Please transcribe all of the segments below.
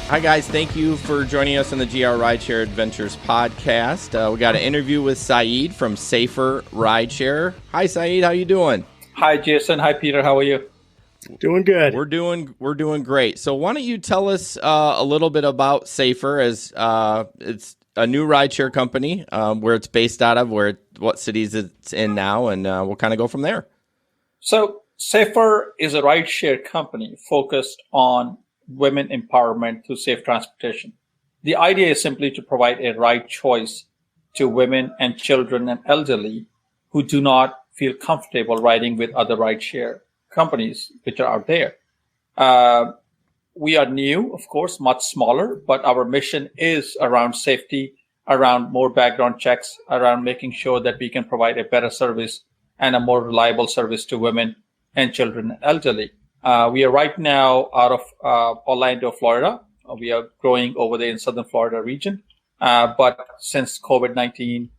Hi, guys. Thank you for joining us on the GR Rideshare Adventures podcast. We got an interview with Syed from Safr Rideshare. Hi, Syed. How you doing? Hi, Jason. Hi, Peter. How are you? Doing good. We're doing great. So why don't you tell us a little bit about Safr, as it's a new rideshare company, where it's based out of, what cities it's in now, and we'll kind of go from there. So Safr is a rideshare company focused on women empowerment through safe transportation. The idea is simply to provide a right choice to women and children and elderly who do not feel comfortable riding with other rideshare companies which are out there. We are new, of course, much smaller, but our mission is around safety, around more background checks, around making sure that we can provide a better service and a more reliable service to women and children and elderly. We are right now out of Orlando, Florida. We are growing over there in Southern Florida region. But since COVID-19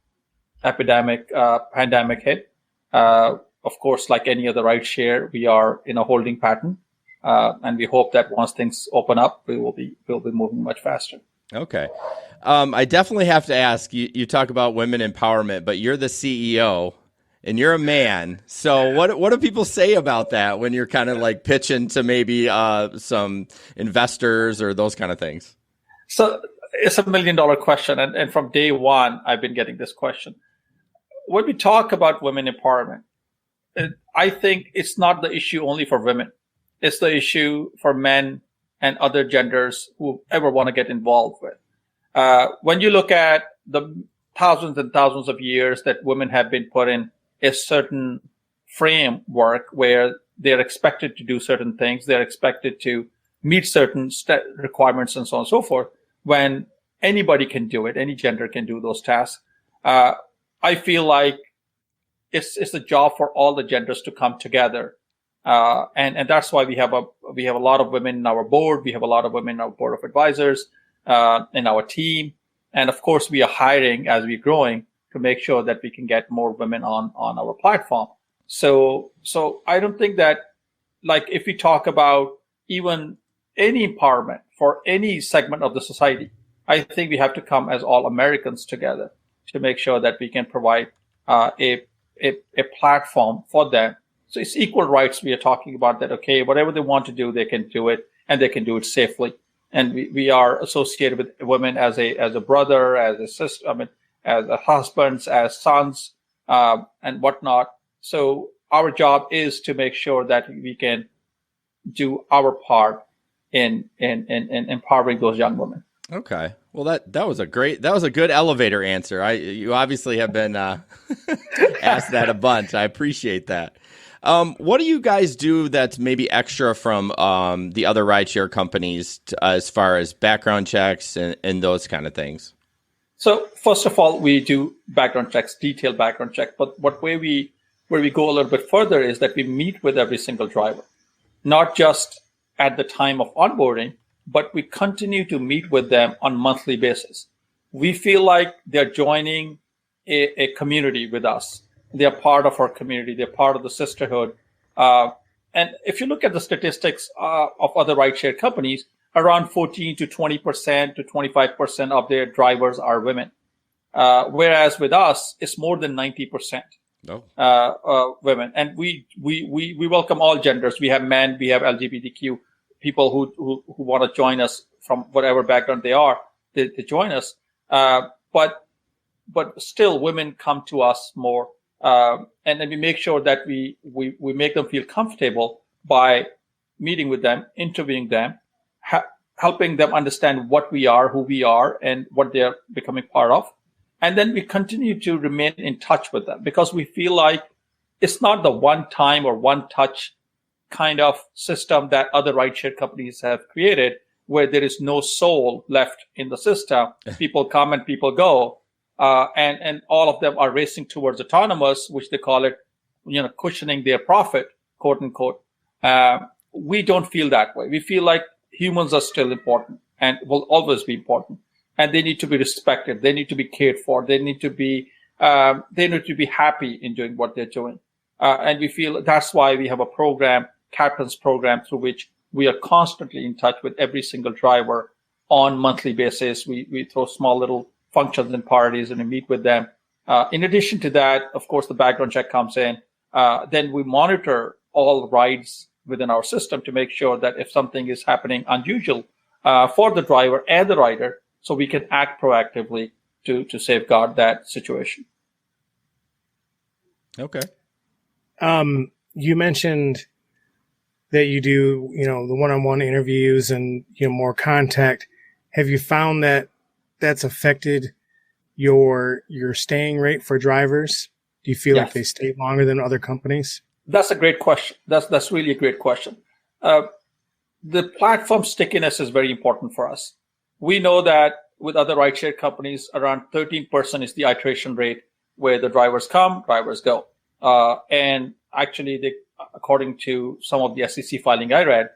pandemic hit, of course, like any other rideshare, we are in a holding pattern. And we hope that once things open up, we'll be moving much faster. Okay. I definitely have to ask, you talk about women empowerment, but you're the CEO. And you're a man, so what do people say about that when you're kind of like pitching to maybe some investors or those kind of things? So it's $1 million question, and from day one, I've been getting this question. When we talk about women empowerment, I think it's not the issue only for women. It's the issue for men and other genders who ever want to get involved with. When you look at the thousands and thousands of years that women have been put in a certain framework where they're expected to do certain things, they're expected to meet certain requirements and so on and so forth, when anybody can do it, any gender can do those tasks. I feel like it's a job for all the genders to come together. And that's why we have a lot of women in our board, we have a lot of women in our board of advisors, in our team. And of course, we are hiring as we're growing to make sure that we can get more women on our platform. So I don't think that, like, if we talk about even any empowerment for any segment of the society, I think we have to come as all Americans together to make sure that we can provide a platform for them. So it's equal rights we are talking about, that, okay, whatever they want to do, they can do it, and they can do it safely. And we are associated with women as a brother, as a sister, as husbands, as sons, and whatnot. So our job is to make sure that we can do our part in empowering those young women. Okay. Well, that was a good elevator answer. You obviously have been asked that a bunch. I appreciate that. What do you guys do that's maybe extra from the other rideshare companies as far as background checks and those kind of things? So first of all, we do background checks, detailed background check. But where we go a little bit further is that we meet with every single driver, not just at the time of onboarding, but we continue to meet with them on a monthly basis. We feel like they're joining a community with us. They're part of our community. They're part of the sisterhood. And if you look at the statistics of other rideshare companies, around 14 to 20% to 25% of their drivers are women. Whereas with us, it's more than 90% women. And we welcome all genders. We have men, we have LGBTQ people who want to join us from whatever background they are, they join us. But still, women come to us more. And then we make sure that we make them feel comfortable by meeting with them, interviewing them, helping them understand what we are, who we are, and what they're becoming part of. And then we continue to remain in touch with them, because we feel like it's not the one time or one touch kind of system that other rideshare companies have created, where there is no soul left in the system. People come and people go. And all of them are racing towards autonomous, which they call it, cushioning their profit, quote unquote. We don't feel that way. We feel like humans are still important and will always be important, and they need to be respected. They need to be cared for. They need to be happy in doing what they're doing. And we feel that's why we have a program, Captain's Program, through which we are constantly in touch with every single driver on monthly basis. We throw small little functions and parties and we meet with them. In addition to that, of course, the background check comes in. Then we monitor all rides within our system to make sure that if something is happening unusual for the driver and the rider, so we can act proactively to safeguard that situation. Okay. You mentioned that you do, the one-on-one interviews and, more contact. Have you found that that's affected your staying rate for drivers? Do you feel like they stay longer than other companies? That's a great question. That's really a great question. The platform stickiness is very important for us. We know that with other rideshare companies, around 13% is the iteration rate where the drivers come, drivers go. And actually, according to some of the SEC filing I read,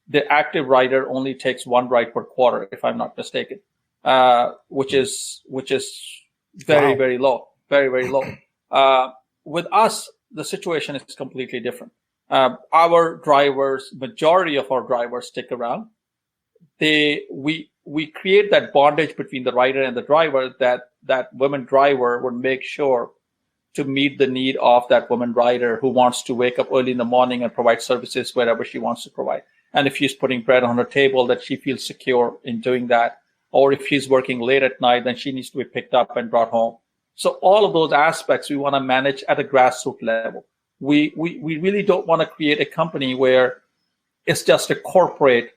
the active rider only takes one ride per quarter, if I'm not mistaken, which is very, very low, very, very low. With us, the situation is completely different. Our drivers, majority of our drivers stick around. We create that bondage between the rider and the driver that woman driver would make sure to meet the need of that woman rider who wants to wake up early in the morning and provide services wherever she wants to provide. And if she's putting bread on her table, that she feels secure in doing that. Or if she's working late at night, then she needs to be picked up and brought home. So all of those aspects we want to manage at a grassroots level. We really don't want to create a company where it's just a corporate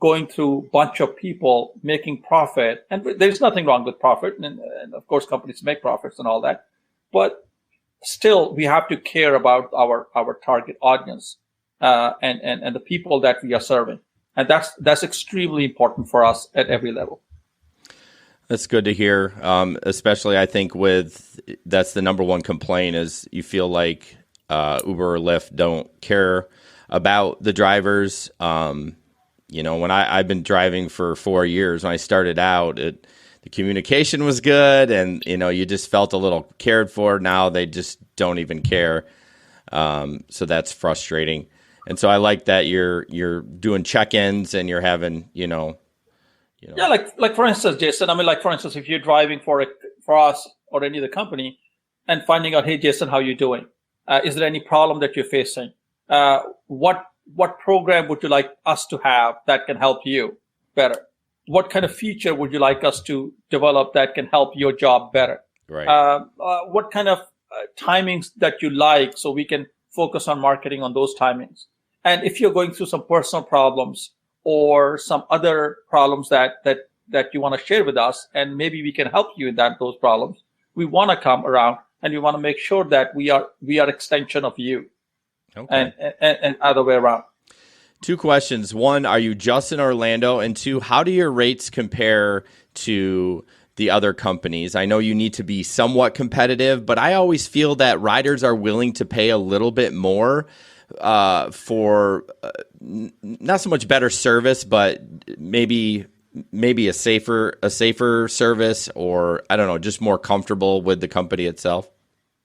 going through a bunch of people making profit. And there's nothing wrong with profit. And of course, companies make profits and all that. But still, we have to care about our target audience and the people that we are serving. And that's extremely important for us at every level. That's good to hear. Especially, I think that's the number one complaint is you feel like Uber or Lyft don't care about the drivers. When I've been driving for 4 years, when I started out, the communication was good and, you just felt a little cared for. Now they just don't even care. So that's frustrating. And so I like that you're doing check-ins and you're having, Yeah, like for instance, Jason, for instance, if you're driving for us or any other company and finding out, hey, Jason, how you doing? Is there any problem that you're facing? What program would you like us to have that can help you better? What kind of feature would you like us to develop that can help your job better? Right. What kind of timings that you like so we can focus on marketing on those timings? And if you're going through some personal problems or some other problems that you want to share with us, and maybe we can help you in those problems, we want to come around and we want to make sure that we are extension of you. Okay. And other way around. 2 questions. 1, are you just in Orlando? And 2, how do your rates compare to the other companies? I know you need to be somewhat competitive, but I always feel that riders are willing to pay a little bit more for not so much better service, but maybe a safer service, or I don't know, just more comfortable with the company itself.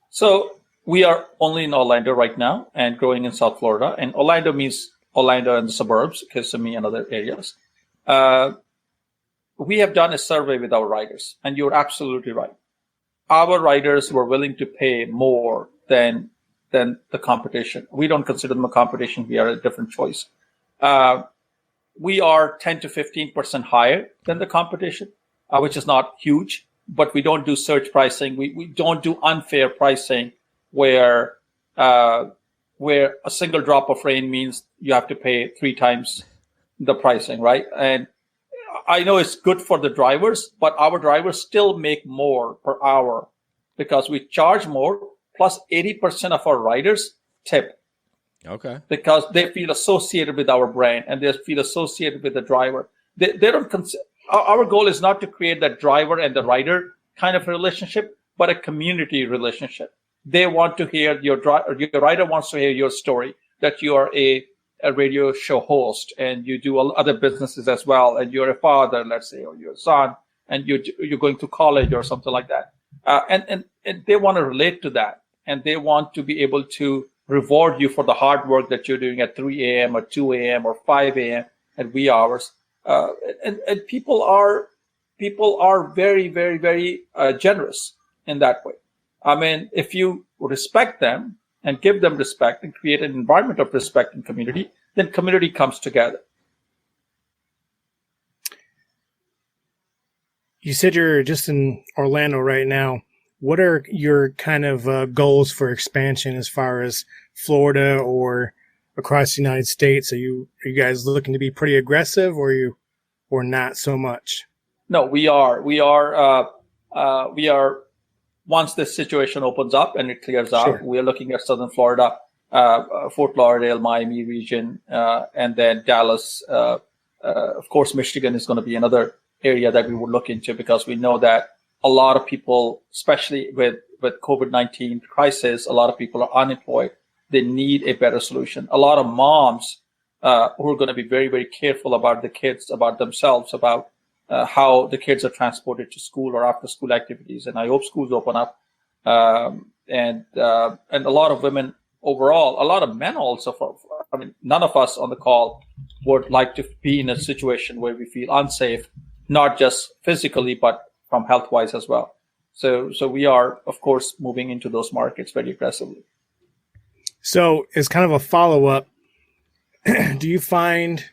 So we are only in Orlando right now and growing in South Florida. And Orlando means Orlando and the suburbs, Kissimmee and other areas. We have done a survey with our riders, and you're absolutely right. Our riders were willing to pay more than the competition. We don't consider them a competition. We are a different choice. We are 10 to 15% higher than the competition, which is not huge, but we don't do surge pricing. We don't do unfair pricing where a single drop of rain means you have to pay 3 times the pricing, right? And I know it's good for the drivers, but our drivers still make more per hour because we charge more, plus 80% of our riders tip. Okay. Because they feel associated with our brand and they feel associated with the driver. They don't our goal is not to create that driver and the rider kind of relationship, but a community relationship. They want to hear your rider wants to hear your story, that you are a radio show host and you do other businesses as well, and you're a father, let's say, or you're a son, and you're going to college or something like that. And they want to relate to that, and they want to be able to reward you for the hard work that you're doing at 3 a.m. or 2 a.m. or 5 a.m. at wee hours. And people are very, very, very generous in that way. I mean, if you respect them and give them respect and create an environment of respect and community, then community comes together. You said you're just in Orlando right now. What are your kind of goals for expansion as far as Florida or across the United States? Are you guys looking to be pretty aggressive, or not so much? No, we are. Once this situation opens up and it clears out, Sure. we are looking at Southern Florida, Fort Lauderdale, Miami region, and then Dallas. Of course, Michigan is going to be another area that we would look into, because we know that a lot of people, especially with COVID-19 crisis, a lot of people are unemployed. They need a better solution. A lot of moms who are going to be very, very careful about the kids, about themselves, about how the kids are transported to school or after school activities. And I hope schools open up. And a lot of women overall, a lot of men also. I mean, none of us on the call would like to be in a situation where we feel unsafe, not just physically, but from health-wise as well. So we are, of course, moving into those markets very aggressively. So as kind of a follow-up, do you find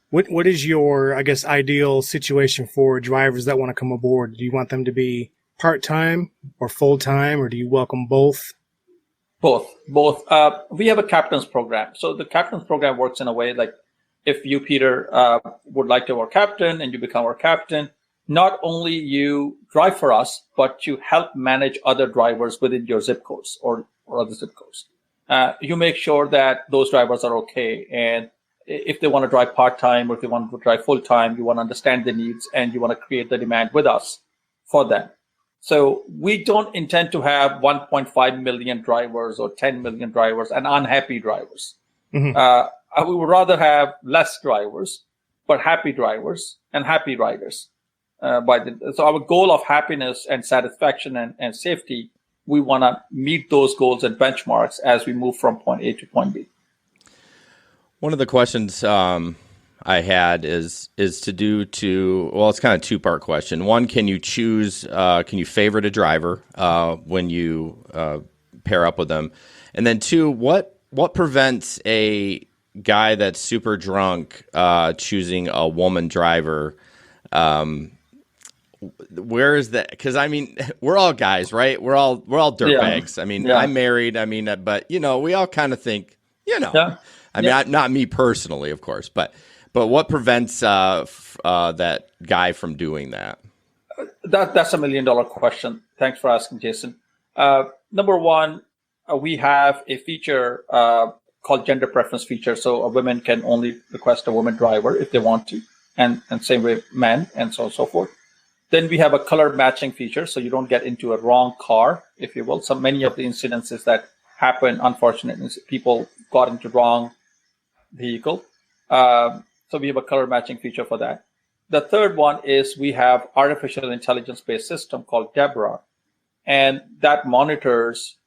what is your, I guess, ideal situation for drivers that want to come aboard? Do you want them to be part-time or full-time, or do you welcome both? Both. We have a captain's program. So the captain's program works in a way like, if you, Peter, would like to be our captain and you become our captain, not only you drive for us, but you help manage other drivers within your zip codes or other zip codes. You make sure that those drivers are okay. And if they want to drive part-time or if they want to drive full-time, you want to understand the needs and you want to create the demand with us for them. So we don't intend to have 1.5 million drivers or 10 million drivers and unhappy drivers. Mm-hmm. We would rather have less drivers, but happy drivers and happy riders. So our goal of happiness and satisfaction and safety, we want to meet those goals and benchmarks as we move from point A to point B. One of the questions I had is it's kind of a two-part question. One, can you favorite a driver when you pair up with them? And then two, what prevents a guy that's super drunk choosing a woman driver? Where is that? Because I mean, we're all guys, right? We're all dirtbags. Yeah. I mean, yeah. I'm married. I mean, but we all kind of think, Yeah. I mean, not me personally, of course, but what prevents that guy from doing that? That's $1 million question. Thanks for asking, Jason. Number one, we have a feature called gender preference feature. So a woman can only request a woman driver if they want to, and same way men, and so on and so forth. Then we have a color matching feature, so you don't get into a wrong car, if you will. So many of the incidences that happen, unfortunately, people got into wrong vehicle. So we have a color matching feature for that. The third one is we have artificial intelligence-based system called Deborah, and that monitors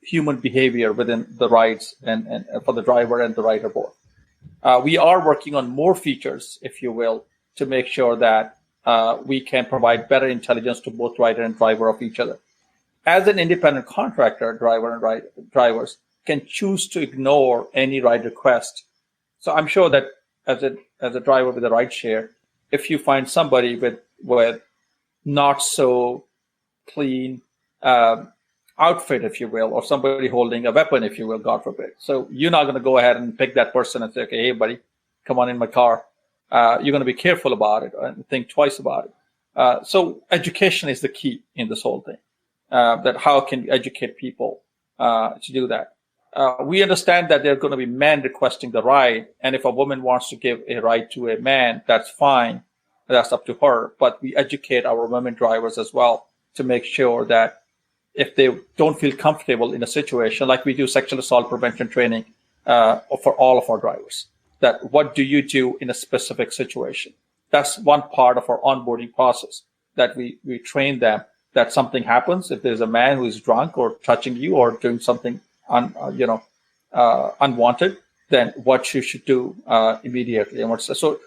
human behavior within the rides and for the driver and the rider both. We are working on more features, if you will, to make sure that we can provide better intelligence to both rider and driver of each other. As an independent contractor, drivers can choose to ignore any ride request. So I'm sure that as a driver with a rideshare, if you find somebody with not so clean outfit, if you will, or somebody holding a weapon, if you will, God forbid. So you're not going to go ahead and pick that person and say, okay, hey, buddy, come on in my car. You're going to be careful about it and think twice about it. So education is the key in this whole thing. That how can you educate people to do that? We understand that there are going to be men requesting the ride, and if a woman wants to give a ride to a man, that's fine. That's up to her. But we educate our women drivers as well to make sure that if they don't feel comfortable in a situation, like we do sexual assault prevention training for all of our drivers, that what do you do in a specific situation? That's one part of our onboarding process, that we train them that something happens. If there's a man who is drunk or touching you or doing something unwanted, then what you should do immediately. And so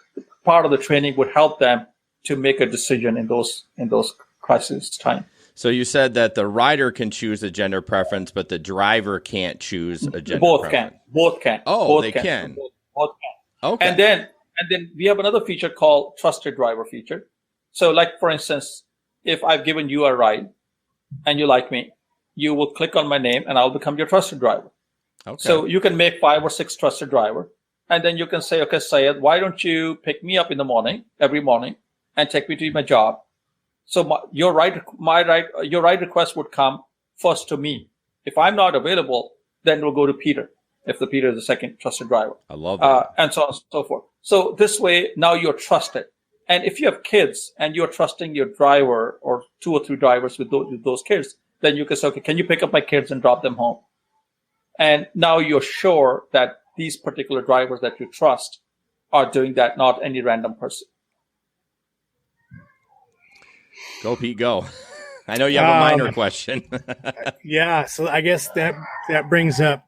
part of the training would help them to make a decision in those crisis time. So you said that the rider can choose a gender preference, but the driver can't choose a gender preference. Both can. Oh, both they can. Both can. Okay. And then we have another feature called trusted driver feature. So like, for instance, if I've given you a ride and you like me, you will click on my name and I'll become your trusted driver. Okay. So you can make 5 or 6 trusted driver. And then you can say, okay, Syed, why don't you pick me up in the morning, every morning, and take me to my job? So your ride request would come first to me. If I'm not available, then it will go to Peter, if the Peter is the second trusted driver. I love that. And so on and so forth. So this way, now you're trusted. And if you have kids and you're trusting your driver or 2 or 3 drivers with those kids, then you can say, okay, can you pick up my kids and drop them home? And now you're sure that these particular drivers that you trust are doing that, not any random person. Go, Pete, go. I know you have a minor question. Yeah, so I guess that brings up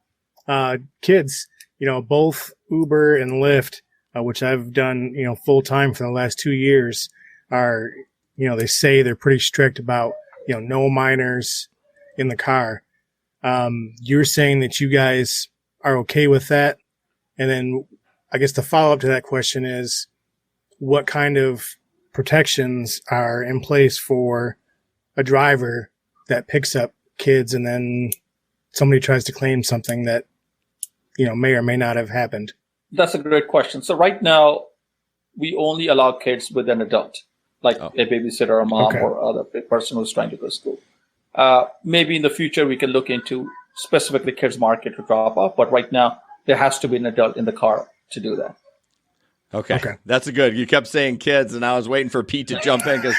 kids. Both Uber and Lyft, which I've done, full time for the last 2 years, are, they say they're pretty strict about, no minors in the car. You're saying that you guys are okay with that. And then I guess the follow-up to that question is, what kind of protections are in place for a driver that picks up kids and then somebody tries to claim something that, may or may not have happened? That's a great question. So right now, we only allow kids with an adult, like a babysitter, a mom, or other person who's trying to go to school. Maybe in the future, we can look into specifically kids market to drop off. But right now, there has to be an adult in the car to do that. Okay. That's good. You kept saying kids, and I was waiting for Pete to jump in because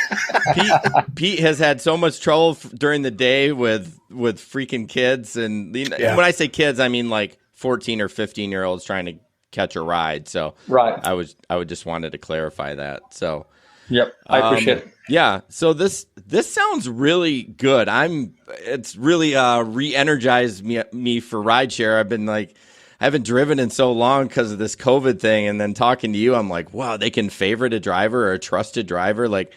Pete has had so much trouble during the day with freaking kids. And when I say kids, I mean like 14 or 15-year-olds trying to catch a ride. So right. I would just wanted to clarify that. So yep, I appreciate it. Yeah. So this sounds really good. It's really re-energized me for rideshare. I haven't driven in so long because of this COVID thing, and then talking to you, I'm like, wow, they can favorite a driver or a trusted driver. Like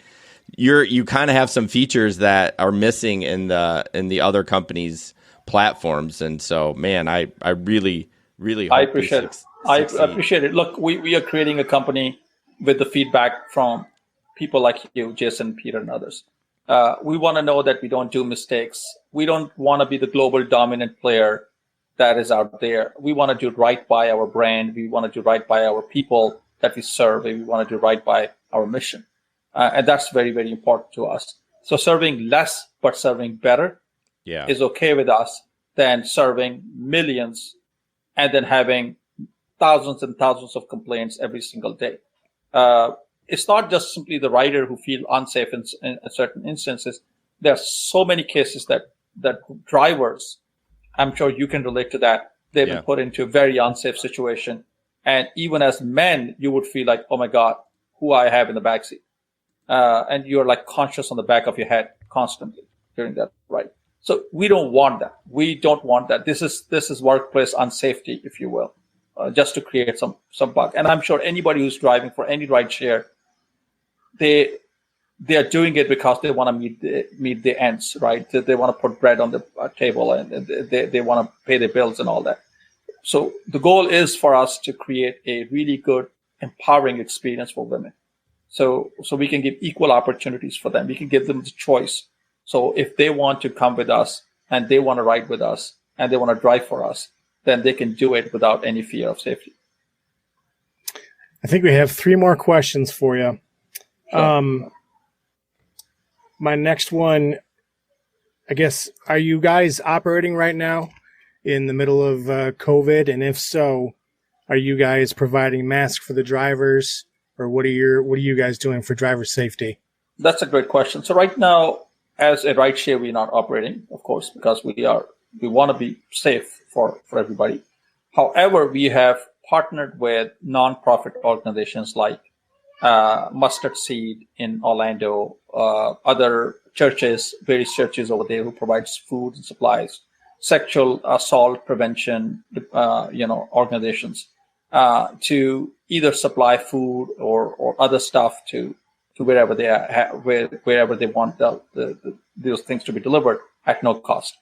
you kind of have some features that are missing in the other companies' platforms, and so man, I really hope I appreciate it. I appreciate it. Look, we are creating a company with the feedback from people like you, Jason, Peter, and others. We want to know that we don't do mistakes. We don't want to be the global dominant player that is out there. We want to do right by our brand. We want to do right by our people that we serve. We want to do right by our mission. And that's very, very important to us. So serving less, but serving better is okay with us than serving millions and then having thousands and thousands of complaints every single day. It's not just simply the rider who feel unsafe in certain instances. There are so many cases that drivers, I'm sure you can relate to that, they've been put into a very unsafe situation. And even as men, you would feel like, oh my God, who I have in the backseat. And you're like conscious on the back of your head constantly during that ride. So we don't want that. We don't want that. This is workplace unsafety, if you will, just to create some bug. And I'm sure anybody who's driving for any ride share, they are doing it because they want to meet the ends, right? They want to put bread on the table and they want to pay their bills and all that. So the goal is for us to create a really good, empowering experience for women. So we can give equal opportunities for them. We can give them the choice. So if they want to come with us and they want to ride with us and they want to drive for us, then they can do it without any fear of safety. I think we have 3 more questions for you. Sure. My next one, I guess, are you guys operating right now in the middle of COVID? And if so, are you guys providing masks for the drivers, or what are you guys doing for driver safety? That's a great question. So right now, as a rideshare, we're not operating, of course, because we want to be safe for everybody. However, we have partnered with nonprofit organizations like Mustard Seed in Orlando, other churches, various churches over there who provides food and supplies, sexual assault prevention, organizations. to either supply food or other stuff to wherever they are, wherever they want those things to be delivered at no cost.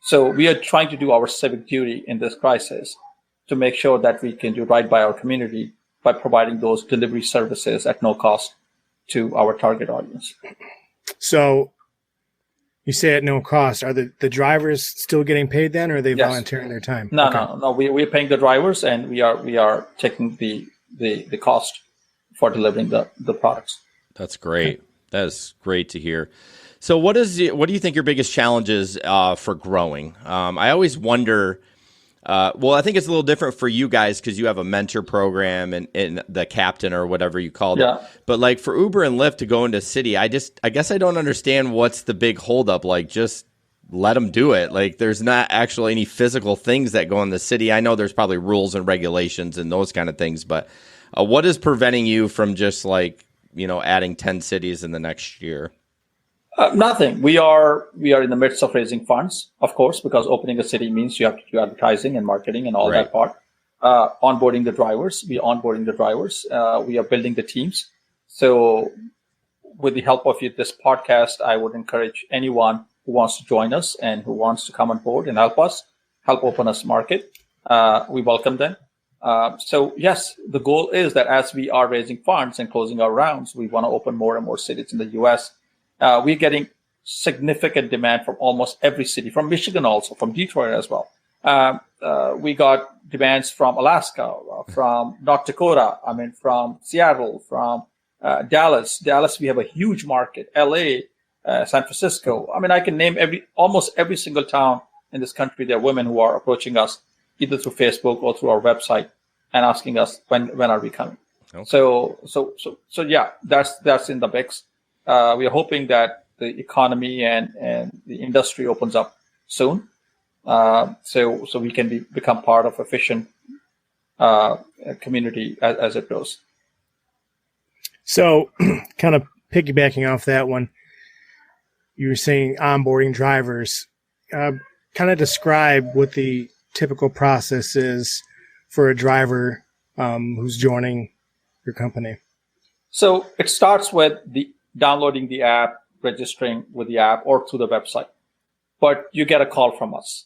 So we are trying to do our civic duty in this crisis to make sure that we can do right by our community by providing those delivery services at no cost to our target audience. So you say at no cost. Are the drivers still getting paid then, or are they Yes. volunteering their time? No, Okay. no. We're paying the drivers, and we are taking the cost for delivering the products. That's great. That is great to hear. So what do you think your biggest challenge is for growing? I always wonder, well, I think it's a little different for you guys because you have a mentor program and the captain or whatever you call it. But like for Uber and Lyft to go into a city, I guess I don't understand what's the big holdup. Like just let them do it. Like there's not actually any physical things that go in the city. I know there's probably rules and regulations and those kind of things, but what is preventing you from just like, adding 10 cities in the next year? Nothing. We are in the midst of raising funds, of course, because opening a city means you have to do advertising and marketing and all Right. that part. Onboarding the drivers. We are onboarding the drivers. We are building the teams. So with the help of this podcast, I would encourage anyone who wants to join us and who wants to come on board and help open us market. We welcome them. So yes, the goal is that as we are raising funds and closing our rounds, we want to open more and more cities in the U.S. We're getting significant demand from almost every city, from Michigan also, from Detroit as well. We got demands from Alaska, from North Dakota, from Seattle, from Dallas. Dallas, we have a huge market. LA, San Francisco. I can name almost every single town in this country. There are women who are approaching us either through Facebook or through our website and asking us when are we coming. Okay. So yeah, that's in the mix. We are hoping that the economy and the industry opens up soon, so we can become part of efficient community as it grows. So, kind of piggybacking off that one, you were saying onboarding drivers. Kind of describe what the typical process is for a driver who's joining your company. So it starts with downloading the app, registering with the app or through the website. But you get a call from us.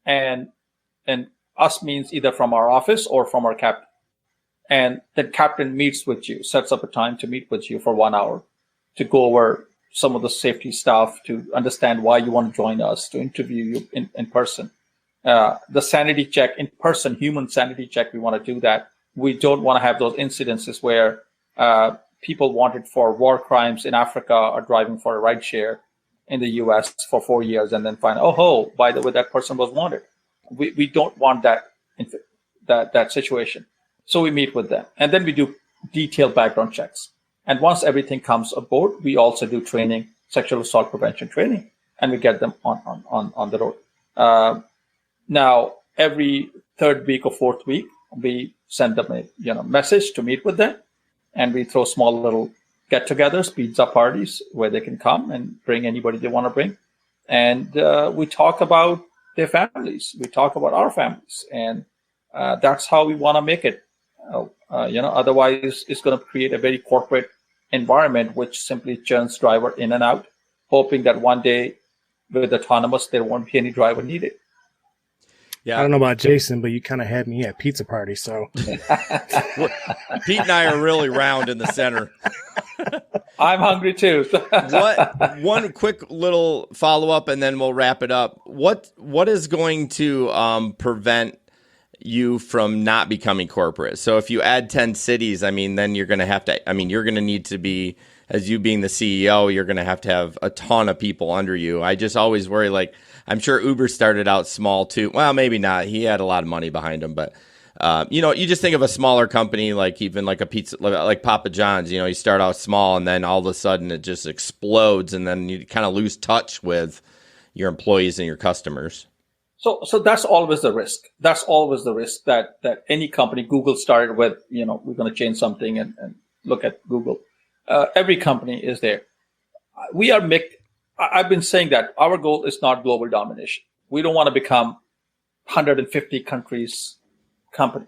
And us means either from our office or from our captain. And the captain meets with you, sets up a time to meet with you for 1 hour to go over some of the safety stuff, to understand why you want to join us, to interview you in person. The sanity check in person, human sanity check, we want to do that. We don't want to have those incidences where people wanted for war crimes in Africa are driving for a rideshare in the U.S. for 4 years and then find, by the way, that person was wanted. We don't want that situation. So we meet with them. And then we do detailed background checks. And once everything comes aboard, we also do training, sexual assault prevention training, and we get them on the road. Now, every third week or fourth week, we send them a message to meet with them. And we throw small little get-togethers, pizza parties, where they can come and bring anybody they want to bring. And we talk about their families. We talk about our families. And that's how we want to make it. Otherwise, it's going to create a very corporate environment, which simply churns driver in and out, hoping that one day with autonomous, there won't be any driver needed. Yeah. I don't know about Jason, but you kind of had me at pizza party. So Pete and I are really round in the center. I'm hungry too. One quick little follow up, and then we'll wrap it up. What is going to prevent you from not becoming corporate? So if you add 10 cities, then you're going to have to. You're going to need to be, as you being the CEO, you're going to have a ton of people under you. I just always worry, like, I'm sure Uber started out small too. Well, maybe not. He had a lot of money behind him, but you just think of a smaller company, like even like a pizza, like Papa John's. You start out small, and then all of a sudden it just explodes, and then you kind of lose touch with your employees and your customers. So that's always the risk. That's always the risk that any company. Google started with, we're going to change something and look at Google. Every company is there. I've been saying that our goal is not global domination. We don't want to become 150 countries company.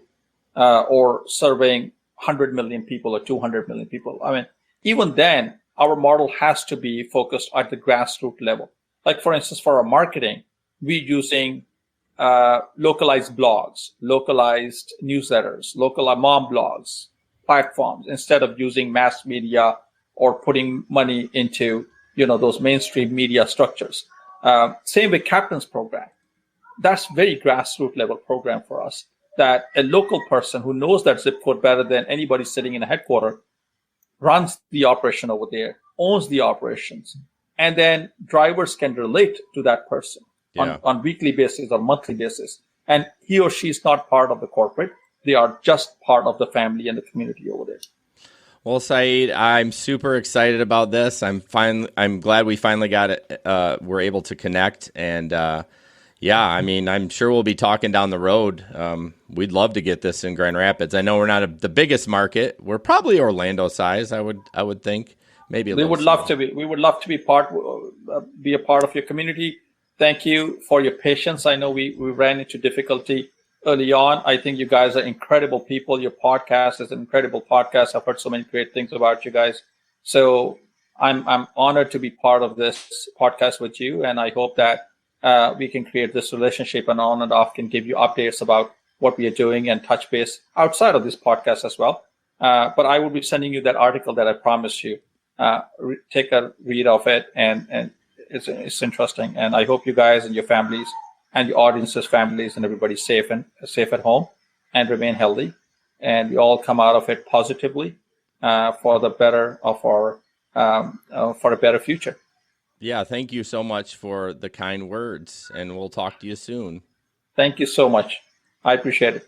or serving 100 million people or 200 million people. I mean, even then, our model has to be focused at the grassroots level. Like, for instance, for our marketing, we're using localized blogs, localized newsletters, localized mom blogs, platforms, instead of using mass media or putting money into those mainstream media structures. Same with Captain's program. That's very grassroots level program for us, that a local person who knows that zip code better than anybody sitting in a headquarters runs the operation over there, owns the operations, and then drivers can relate to that person on weekly basis or monthly basis. And he or she is not part of the corporate. They are just part of the family and the community over there. Well, Syed, I'm super excited about this. I'm glad we finally got it. We're able to connect, and I mean, I'm sure we'll be talking down the road. We'd love to get this in Grand Rapids. I know we're not the biggest market. We're probably Orlando size. I would think maybe. We would love to be. We would love to be a part of your community. Thank you for your patience. I know we ran into difficulty early on. I think you guys are incredible people. Your podcast is an incredible podcast. I've heard so many great things about you guys. So I'm honored to be part of this podcast with you, and I hope that we can create this relationship, and on and off can give you updates about what we are doing and touch base outside of this podcast as well. But I will be sending you that article that I promised you. Take a read of it, and it's interesting. And I hope you guys and your families and your audience's families and everybody safe at home and remain healthy, and we all come out of it positively for the better of for a better future. Yeah, thank you so much for the kind words, and we'll talk to you soon. Thank you so much. I appreciate it.